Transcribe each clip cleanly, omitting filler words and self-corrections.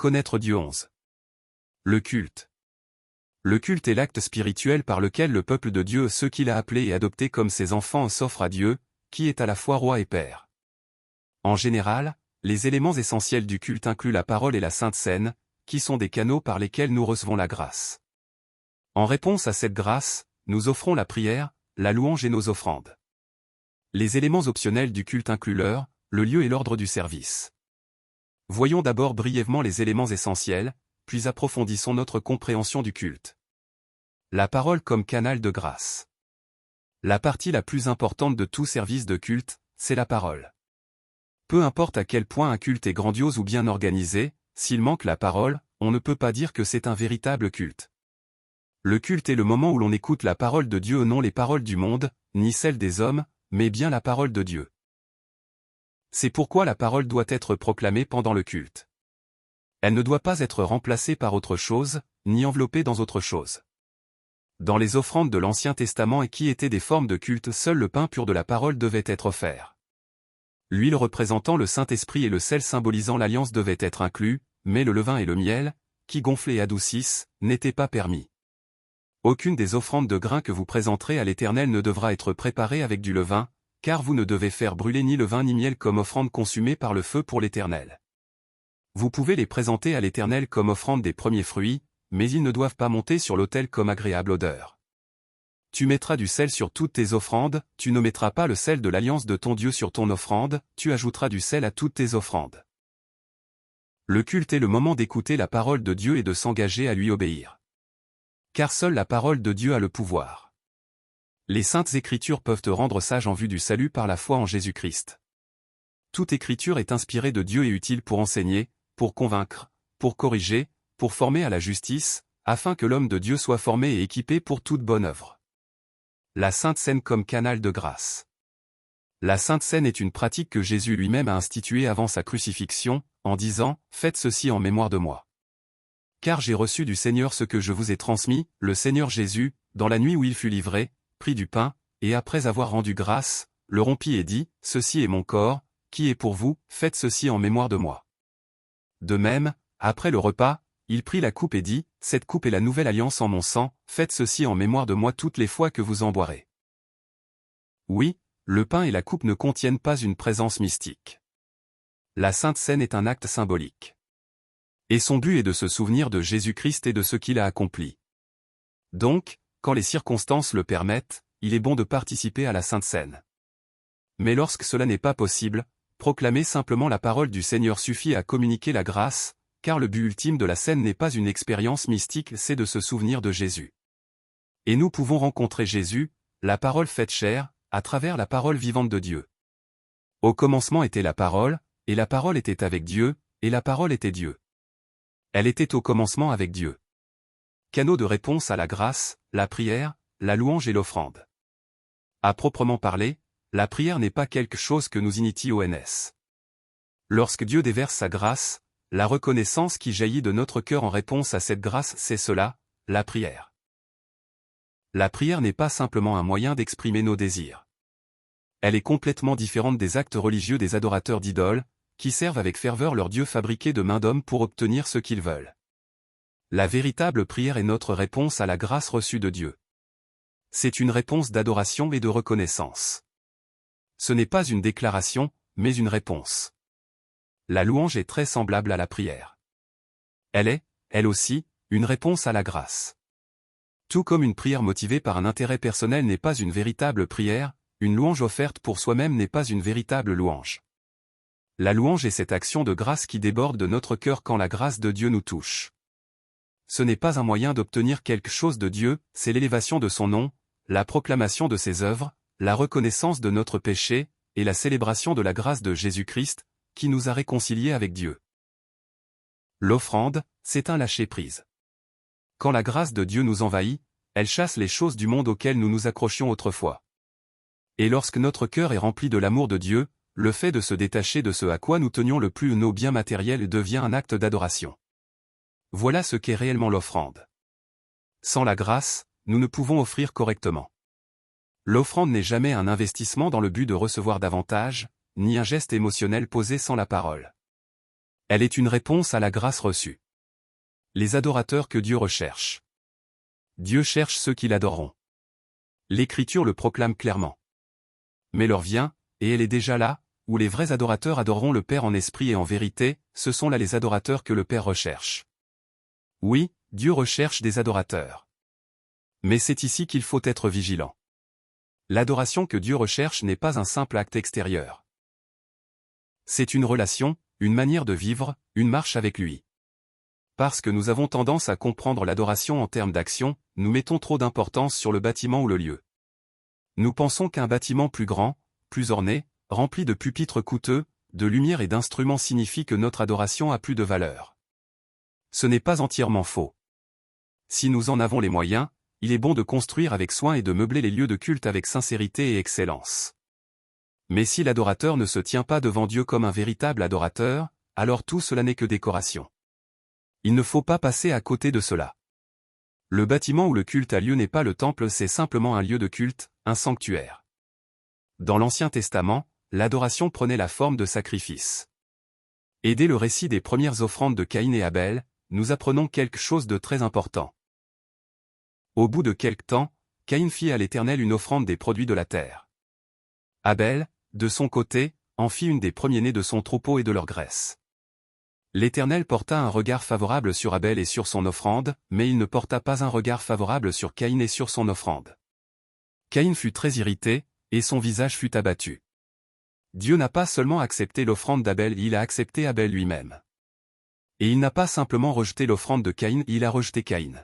Connaître Dieu 11. Le culte. Le culte est l'acte spirituel par lequel le peuple de Dieu, ceux qu'il a appelés et adoptés comme ses enfants, s'offre à Dieu, qui est à la fois roi et père. En général, les éléments essentiels du culte incluent la parole et la Sainte Seine, qui sont des canaux par lesquels nous recevons la grâce. En réponse à cette grâce, nous offrons la prière, la louange et nos offrandes. Les éléments optionnels du culte incluent l'heure, le lieu et l'ordre du service. Voyons d'abord brièvement les éléments essentiels, puis approfondissons notre compréhension du culte. La parole comme canal de grâce. La partie la plus importante de tout service de culte, c'est la parole. Peu importe à quel point un culte est grandiose ou bien organisé, s'il manque la parole, on ne peut pas dire que c'est un véritable culte. Le culte est le moment où l'on écoute la parole de Dieu, non les paroles du monde, ni celles des hommes, mais bien la parole de Dieu. C'est pourquoi la parole doit être proclamée pendant le culte. Elle ne doit pas être remplacée par autre chose, ni enveloppée dans autre chose. Dans les offrandes de l'Ancien Testament et qui étaient des formes de culte, seul le pain pur de la parole devait être offert. L'huile représentant le Saint-Esprit et le sel symbolisant l'alliance devaient être inclus, mais le levain et le miel, qui gonflent et adoucissent, n'étaient pas permis. Aucune des offrandes de grains que vous présenterez à l'Éternel ne devra être préparée avec du levain, car vous ne devez faire brûler ni levain ni miel comme offrande consumée par le feu pour l'Éternel. Vous pouvez les présenter à l'Éternel comme offrande des premiers fruits, mais ils ne doivent pas monter sur l'autel comme agréable odeur. Tu mettras du sel sur toutes tes offrandes, tu ne mettras pas le sel de l'alliance de ton Dieu sur ton offrande, tu ajouteras du sel à toutes tes offrandes. Le culte est le moment d'écouter la parole de Dieu et de s'engager à lui obéir. Car seule la parole de Dieu a le pouvoir. Les saintes écritures peuvent te rendre sage en vue du salut par la foi en Jésus-Christ. Toute écriture est inspirée de Dieu et utile pour enseigner, pour convaincre, pour corriger, pour former à la justice, afin que l'homme de Dieu soit formé et équipé pour toute bonne œuvre. La Sainte Seine comme canal de grâce. La Sainte Seine est une pratique que Jésus lui-même a instituée avant sa crucifixion, en disant « Faites ceci en mémoire de moi. Car j'ai reçu du Seigneur ce que je vous ai transmis, le Seigneur Jésus, dans la nuit où il fut livré, prit du pain, et après avoir rendu grâce, le rompit et dit « Ceci est mon corps, qui est pour vous, faites ceci en mémoire de moi. » De même, après le repas, il prit la coupe et dit « Cette coupe est la nouvelle alliance en mon sang, faites ceci en mémoire de moi toutes les fois que vous en boirez. » Oui, le pain et la coupe ne contiennent pas une présence mystique. La Sainte Seine est un acte symbolique. Et son but est de se souvenir de Jésus-Christ et de ce qu'il a accompli. Donc, quand les circonstances le permettent, il est bon de participer à la Sainte Seine. Mais lorsque cela n'est pas possible, proclamer simplement la parole du Seigneur suffit à communiquer la grâce, car le but ultime de la Seine n'est pas une expérience mystique, c'est de se souvenir de Jésus. Et nous pouvons rencontrer Jésus, la parole faite chair, à travers la parole vivante de Dieu. Au commencement était la parole, et la parole était avec Dieu, et la parole était Dieu. Elle était au commencement avec Dieu. Canaux de réponse à la grâce, la prière, la louange et l'offrande. À proprement parler, la prière n'est pas quelque chose que nous initions. Lorsque Dieu déverse sa grâce, la reconnaissance qui jaillit de notre cœur en réponse à cette grâce, c'est cela, la prière. La prière n'est pas simplement un moyen d'exprimer nos désirs. Elle est complètement différente des actes religieux des adorateurs d'idoles, qui servent avec ferveur leur Dieu fabriqué de main d'homme pour obtenir ce qu'ils veulent. La véritable prière est notre réponse à la grâce reçue de Dieu. C'est une réponse d'adoration et de reconnaissance. Ce n'est pas une déclaration, mais une réponse. La louange est très semblable à la prière. Elle est, elle aussi, une réponse à la grâce. Tout comme une prière motivée par un intérêt personnel n'est pas une véritable prière, une louange offerte pour soi-même n'est pas une véritable louange. La louange est cette action de grâce qui déborde de notre cœur quand la grâce de Dieu nous touche. Ce n'est pas un moyen d'obtenir quelque chose de Dieu, c'est l'élévation de son nom, la proclamation de ses œuvres, la reconnaissance de notre péché, et la célébration de la grâce de Jésus-Christ, qui nous a réconciliés avec Dieu. L'offrande, c'est un lâcher-prise. Quand la grâce de Dieu nous envahit, elle chasse les choses du monde auxquelles nous nous accrochions autrefois. Et lorsque notre cœur est rempli de l'amour de Dieu, le fait de se détacher de ce à quoi nous tenions le plus, nos biens matériels, devient un acte d'adoration. Voilà ce qu'est réellement l'offrande. Sans la grâce, nous ne pouvons offrir correctement. L'offrande n'est jamais un investissement dans le but de recevoir davantage, ni un geste émotionnel posé sans la parole. Elle est une réponse à la grâce reçue. Les adorateurs que Dieu recherche. Dieu cherche ceux qui l'adoreront. L'Écriture le proclame clairement. Mais l'heure vient, et elle est déjà là, où les vrais adorateurs adoreront le Père en esprit et en vérité, ce sont là les adorateurs que le Père recherche. Oui, Dieu recherche des adorateurs. Mais c'est ici qu'il faut être vigilant. L'adoration que Dieu recherche n'est pas un simple acte extérieur. C'est une relation, une manière de vivre, une marche avec lui. Parce que nous avons tendance à comprendre l'adoration en termes d'action, nous mettons trop d'importance sur le bâtiment ou le lieu. Nous pensons qu'un bâtiment plus grand, plus orné, rempli de pupitres coûteux, de lumière et d'instruments signifie que notre adoration a plus de valeur. Ce n'est pas entièrement faux. Si nous en avons les moyens, il est bon de construire avec soin et de meubler les lieux de culte avec sincérité et excellence. Mais si l'adorateur ne se tient pas devant Dieu comme un véritable adorateur, alors tout cela n'est que décoration. Il ne faut pas passer à côté de cela. Le bâtiment où le culte a lieu n'est pas le temple, c'est simplement un lieu de culte, un sanctuaire. Dans l'Ancien Testament, l'adoration prenait la forme de sacrifices. Et dès le récit des premières offrandes de Caïn et Abel, nous apprenons quelque chose de très important. Au bout de quelque temps, Caïn fit à l'Éternel une offrande des produits de la terre. Abel, de son côté, en fit une des premiers-nés de son troupeau et de leur graisse. L'Éternel porta un regard favorable sur Abel et sur son offrande, mais il ne porta pas un regard favorable sur Caïn et sur son offrande. Caïn fut très irrité, et son visage fut abattu. Dieu n'a pas seulement accepté l'offrande d'Abel, il a accepté Abel lui-même. Et il n'a pas simplement rejeté l'offrande de Caïn, il a rejeté Caïn.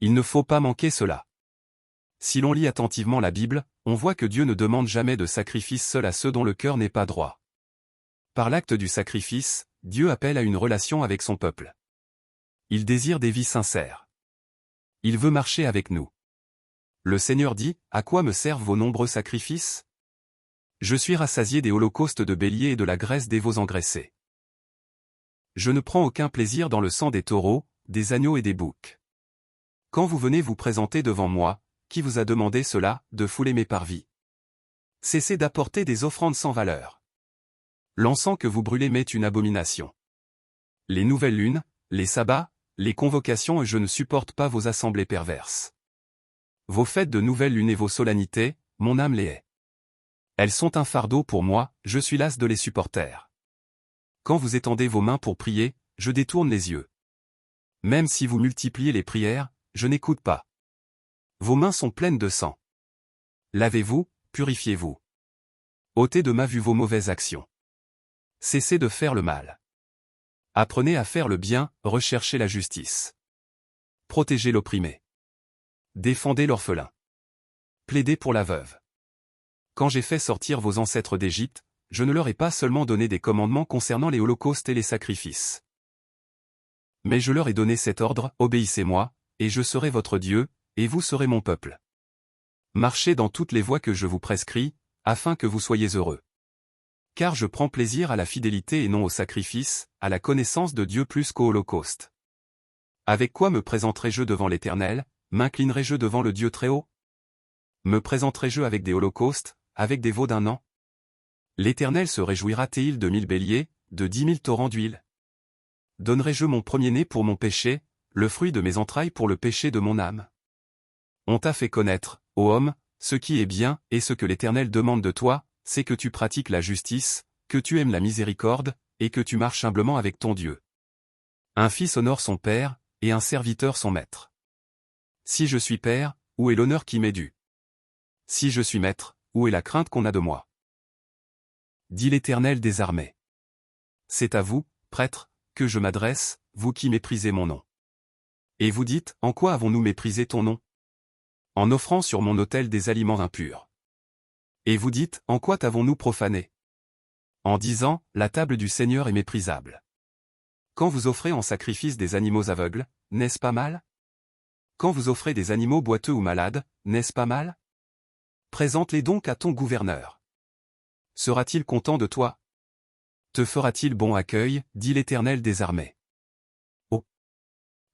Il ne faut pas manquer cela. Si l'on lit attentivement la Bible, on voit que Dieu ne demande jamais de sacrifice seul à ceux dont le cœur n'est pas droit. Par l'acte du sacrifice, Dieu appelle à une relation avec son peuple. Il désire des vies sincères. Il veut marcher avec nous. Le Seigneur dit, « À quoi me servent vos nombreux sacrifices ? Je suis rassasié des holocaustes de béliers et de la graisse des veaux engraissés. Je ne prends aucun plaisir dans le sang des taureaux, des agneaux et des boucs. Quand vous venez vous présenter devant moi, qui vous a demandé cela, de fouler mes parvis? Cessez d'apporter des offrandes sans valeur. L'encens que vous brûlez m'est une abomination. Les nouvelles lunes, les sabbats, les convocations et je ne supporte pas vos assemblées perverses. Vos fêtes de nouvelles lunes et vos solennités, mon âme les hait. Elles sont un fardeau pour moi, je suis las de les supporter. Quand vous étendez vos mains pour prier, je détourne les yeux. Même si vous multipliez les prières, je n'écoute pas. Vos mains sont pleines de sang. Lavez-vous, purifiez-vous. Ôtez de ma vue vos mauvaises actions. Cessez de faire le mal. Apprenez à faire le bien, recherchez la justice. Protégez l'opprimé. Défendez l'orphelin. Plaidez pour la veuve. Quand j'ai fait sortir vos ancêtres d'Égypte, je ne leur ai pas seulement donné des commandements concernant les holocaustes et les sacrifices. Mais je leur ai donné cet ordre, obéissez-moi, et je serai votre Dieu, et vous serez mon peuple. Marchez dans toutes les voies que je vous prescris, afin que vous soyez heureux. Car je prends plaisir à la fidélité et non au sacrifice, à la connaissance de Dieu plus qu'au holocauste. Avec quoi me présenterai-je devant l'Éternel, m'inclinerai-je devant le Dieu Très-Haut? Me présenterai-je avec des holocaustes, avec des veaux d'un an? L'Éternel se réjouira-t-il de 1000 béliers, de 10 000 torrents d'huile? Donnerai-je mon premier-né pour mon péché, le fruit de mes entrailles pour le péché de mon âme? On t'a fait connaître, ô homme, ce qui est bien, et ce que l'Éternel demande de toi, c'est que tu pratiques la justice, que tu aimes la miséricorde, et que tu marches humblement avec ton Dieu. Un fils honore son père, et un serviteur son maître. Si je suis père, où est l'honneur qui m'est dû? Si je suis maître, où est la crainte qu'on a de moi? Dit l'Éternel des armées. C'est à vous, prêtres, que je m'adresse, vous qui méprisez mon nom. Et vous dites, en quoi avons-nous méprisé ton nom? En offrant sur mon autel des aliments impurs. Et vous dites, en quoi t'avons-nous profané? En disant, la table du Seigneur est méprisable. Quand vous offrez en sacrifice des animaux aveugles, n'est-ce pas mal? Quand vous offrez des animaux boiteux ou malades, n'est-ce pas mal? Présente-les donc à ton gouverneur. Sera-t-il content de toi? Te fera-t-il bon accueil, dit l'Éternel des armées. Oh!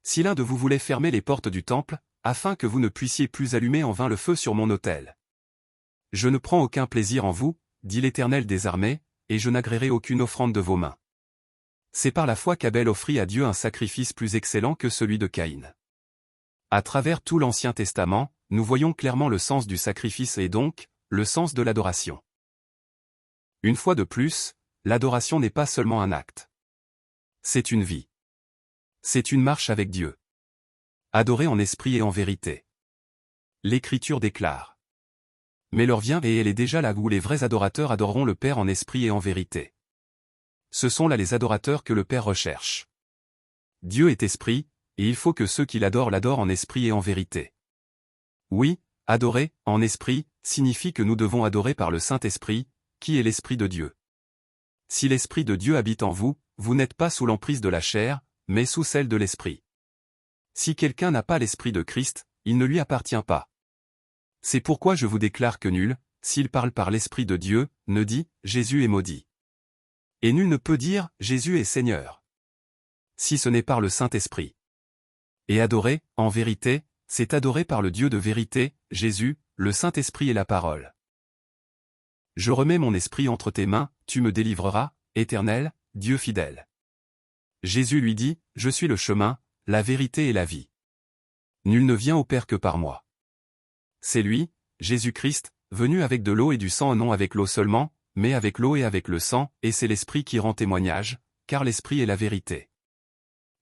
Si l'un de vous voulait fermer les portes du temple, afin que vous ne puissiez plus allumer en vain le feu sur mon autel. Je ne prends aucun plaisir en vous, dit l'Éternel des armées, et je n'agréerai aucune offrande de vos mains. C'est par la foi qu'Abel offrit à Dieu un sacrifice plus excellent que celui de Caïn. À travers tout l'Ancien Testament, nous voyons clairement le sens du sacrifice et donc, le sens de l'adoration. Une fois de plus, l'adoration n'est pas seulement un acte. C'est une vie. C'est une marche avec Dieu. Adorer en esprit et en vérité. L'Écriture déclare. Mais l'heure vient et elle est déjà là où les vrais adorateurs adoreront le Père en esprit et en vérité. Ce sont là les adorateurs que le Père recherche. Dieu est esprit, et il faut que ceux qui l'adorent l'adorent en esprit et en vérité. Oui, adorer, en esprit, signifie que nous devons adorer par le Saint-Esprit, qui est l'Esprit de Dieu. Si l'Esprit de Dieu habite en vous, vous n'êtes pas sous l'emprise de la chair, mais sous celle de l'Esprit. Si quelqu'un n'a pas l'Esprit de Christ, il ne lui appartient pas. C'est pourquoi je vous déclare que nul, s'il parle par l'Esprit de Dieu, ne dit « Jésus est maudit ». Et nul ne peut dire « Jésus est Seigneur » si ce n'est par le Saint-Esprit. Et adorer, en vérité, c'est adorer par le Dieu de vérité, Jésus, le Saint-Esprit et la parole. Je remets mon esprit entre tes mains, tu me délivreras, Éternel, Dieu fidèle. Jésus lui dit, je suis le chemin, la vérité et la vie. Nul ne vient au Père que par moi. C'est lui, Jésus-Christ, venu avec de l'eau et du sang, non avec l'eau seulement, mais avec l'eau et avec le sang, et c'est l'Esprit qui rend témoignage, car l'Esprit est la vérité.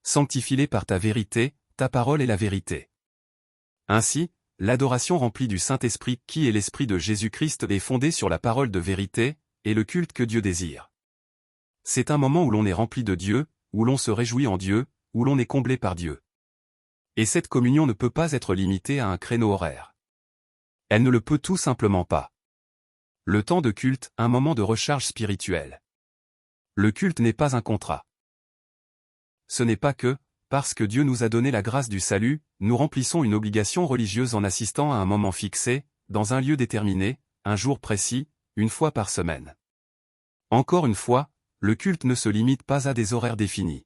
Sanctifie-les par ta vérité, ta parole est la vérité. Ainsi, l'adoration remplie du Saint-Esprit, qui est l'Esprit de Jésus-Christ, est fondée sur la parole de vérité, et le culte que Dieu désire. C'est un moment où l'on est rempli de Dieu, où l'on se réjouit en Dieu, où l'on est comblé par Dieu. Et cette communion ne peut pas être limitée à un créneau horaire. Elle ne le peut tout simplement pas. Le temps de culte, un moment de recharge spirituelle. Le culte n'est pas un contrat. Ce n'est pas que, parce que Dieu nous a donné la grâce du salut, nous remplissons une obligation religieuse en assistant à un moment fixé, dans un lieu déterminé, un jour précis, une fois par semaine. Encore une fois, le culte ne se limite pas à des horaires définis.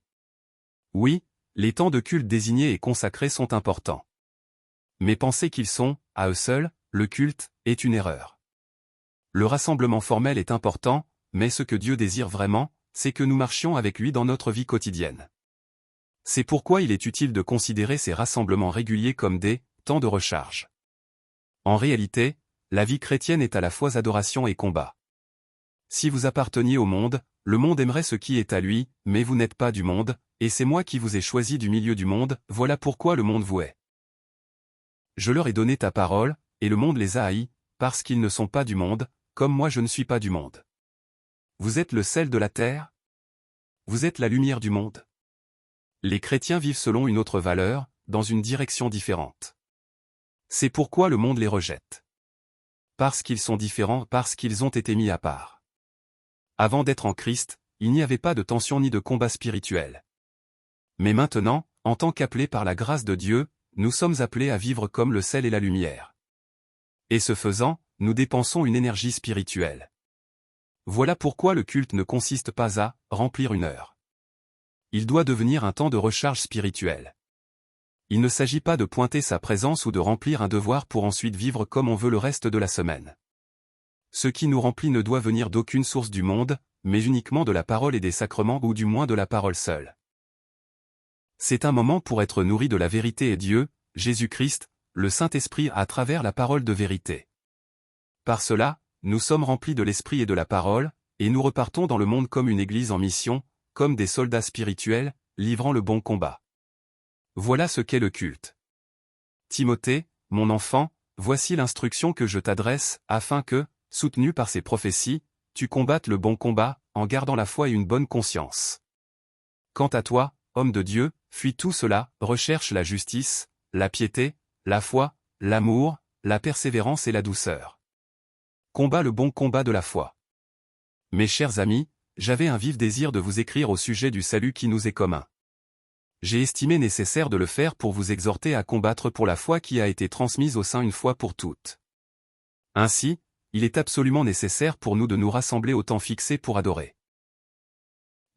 Oui, les temps de culte désignés et consacrés sont importants. Mais penser qu'ils sont, à eux seuls, le culte, est une erreur. Le rassemblement formel est important, mais ce que Dieu désire vraiment, c'est que nous marchions avec lui dans notre vie quotidienne. C'est pourquoi il est utile de considérer ces rassemblements réguliers comme des temps de recharge. En réalité, la vie chrétienne est à la fois adoration et combat. Si vous apparteniez au monde, le monde aimerait ce qui est à lui, mais vous n'êtes pas du monde, et c'est moi qui vous ai choisi du milieu du monde, voilà pourquoi le monde vous hait. Je leur ai donné ta parole, et le monde les a haïs, parce qu'ils ne sont pas du monde, comme moi je ne suis pas du monde. Vous êtes le sel de la terre? Vous êtes la lumière du monde. Les chrétiens vivent selon une autre valeur, dans une direction différente. C'est pourquoi le monde les rejette. Parce qu'ils sont différents, parce qu'ils ont été mis à part. Avant d'être en Christ, il n'y avait pas de tension ni de combat spirituel. Mais maintenant, en tant qu'appelés par la grâce de Dieu, nous sommes appelés à vivre comme le sel et la lumière. Et ce faisant, nous dépensons une énergie spirituelle. Voilà pourquoi le culte ne consiste pas à remplir une heure. Il doit devenir un temps de recharge spirituelle. Il ne s'agit pas de pointer sa présence ou de remplir un devoir pour ensuite vivre comme on veut le reste de la semaine. Ce qui nous remplit ne doit venir d'aucune source du monde, mais uniquement de la parole et des sacrements ou du moins de la parole seule. C'est un moment pour être nourri de la vérité et Dieu, Jésus-Christ, le Saint-Esprit à travers la parole de vérité. Par cela, nous sommes remplis de l'Esprit et de la parole, et nous repartons dans le monde comme une église en mission, comme des soldats spirituels, livrant le bon combat. Voilà ce qu'est le culte. Timothée, mon enfant, voici l'instruction que je t'adresse, afin que, soutenu par ces prophéties, tu combattes le bon combat, en gardant la foi et une bonne conscience. Quant à toi, homme de Dieu, fuis tout cela, recherche la justice, la piété, la foi, l'amour, la persévérance et la douceur. Combat le bon combat de la foi. Mes chers amis, j'avais un vif désir de vous écrire au sujet du salut qui nous est commun. J'ai estimé nécessaire de le faire pour vous exhorter à combattre pour la foi qui a été transmise au sein une fois pour toutes. Ainsi, il est absolument nécessaire pour nous de nous rassembler au temps fixé pour adorer.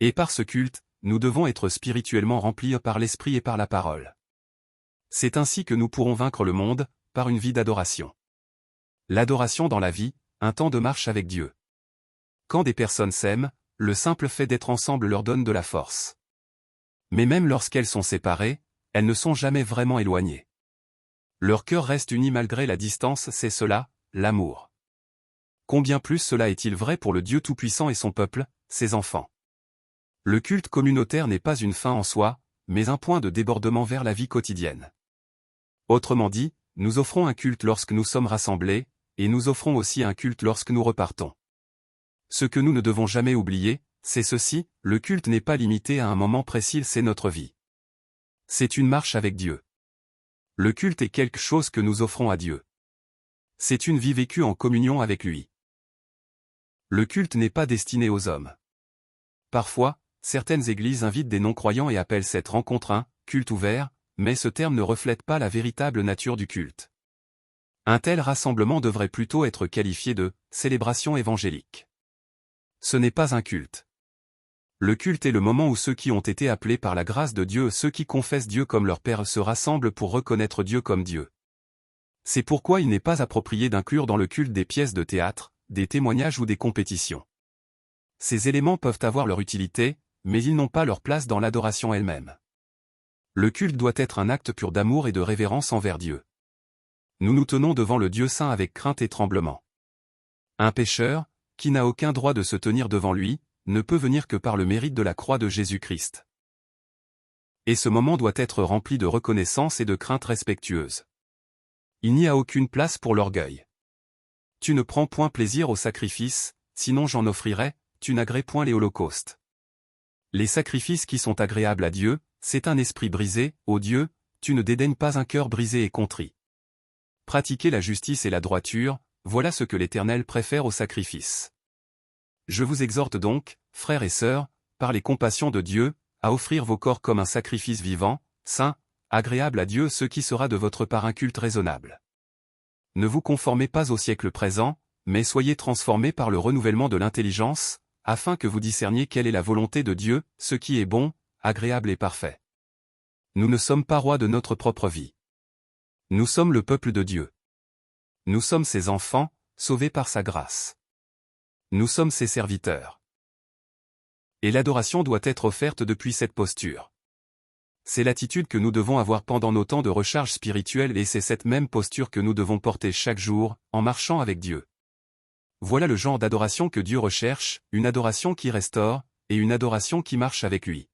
Et par ce culte, nous devons être spirituellement remplis par l'Esprit et par la parole. C'est ainsi que nous pourrons vaincre le monde, par une vie d'adoration. L'adoration dans la vie, un temps de marche avec Dieu. Quand des personnes s'aiment, le simple fait d'être ensemble leur donne de la force. Mais même lorsqu'elles sont séparées, elles ne sont jamais vraiment éloignées. Leur cœur reste uni malgré la distance, c'est cela, l'amour. Combien plus cela est-il vrai pour le Dieu Tout-Puissant et son peuple, ses enfants. Le culte communautaire n'est pas une fin en soi, mais un point de débordement vers la vie quotidienne. Autrement dit, nous offrons un culte lorsque nous sommes rassemblés, et nous offrons aussi un culte lorsque nous repartons. Ce que nous ne devons jamais oublier, c'est ceci, le culte n'est pas limité à un moment précis, c'est notre vie. C'est une marche avec Dieu. Le culte est quelque chose que nous offrons à Dieu. C'est une vie vécue en communion avec lui. Le culte n'est pas destiné aux hommes. Parfois, certaines églises invitent des non-croyants et appellent cette rencontre un « culte ouvert », mais ce terme ne reflète pas la véritable nature du culte. Un tel rassemblement devrait plutôt être qualifié de « célébration évangélique ». Ce n'est pas un culte. Le culte est le moment où ceux qui ont été appelés par la grâce de Dieu, ceux qui confessent Dieu comme leur Père, se rassemblent pour reconnaître Dieu comme Dieu. C'est pourquoi il n'est pas approprié d'inclure dans le culte des pièces de théâtre, des témoignages ou des compétitions. Ces éléments peuvent avoir leur utilité, mais ils n'ont pas leur place dans l'adoration elle-même. Le culte doit être un acte pur d'amour et de révérence envers Dieu. Nous nous tenons devant le Dieu saint avec crainte et tremblement. Un pécheur, qui n'a aucun droit de se tenir devant lui, ne peut venir que par le mérite de la croix de Jésus-Christ. Et ce moment doit être rempli de reconnaissance et de crainte respectueuse. Il n'y a aucune place pour l'orgueil. Tu ne prends point plaisir au sacrifice, sinon j'en offrirais, tu n'agrées point les holocaustes. Les sacrifices qui sont agréables à Dieu, c'est un esprit brisé, ô Dieu, tu ne dédaignes pas un cœur brisé et contrit. Pratiquer la justice et la droiture, voilà ce que l'Éternel préfère au sacrifice. Je vous exhorte donc, frères et sœurs, par les compassions de Dieu, à offrir vos corps comme un sacrifice vivant, saint, agréable à Dieu, ce qui sera de votre part un culte raisonnable. Ne vous conformez pas au siècle présent, mais soyez transformés par le renouvellement de l'intelligence, afin que vous discerniez quelle est la volonté de Dieu, ce qui est bon, agréable et parfait. Nous ne sommes pas rois de notre propre vie. Nous sommes le peuple de Dieu. Nous sommes ses enfants, sauvés par sa grâce. Nous sommes ses serviteurs. Et l'adoration doit être offerte depuis cette posture. C'est l'attitude que nous devons avoir pendant nos temps de recharge spirituelle et c'est cette même posture que nous devons porter chaque jour, en marchant avec Dieu. Voilà le genre d'adoration que Dieu recherche, une adoration qui restaure, et une adoration qui marche avec lui.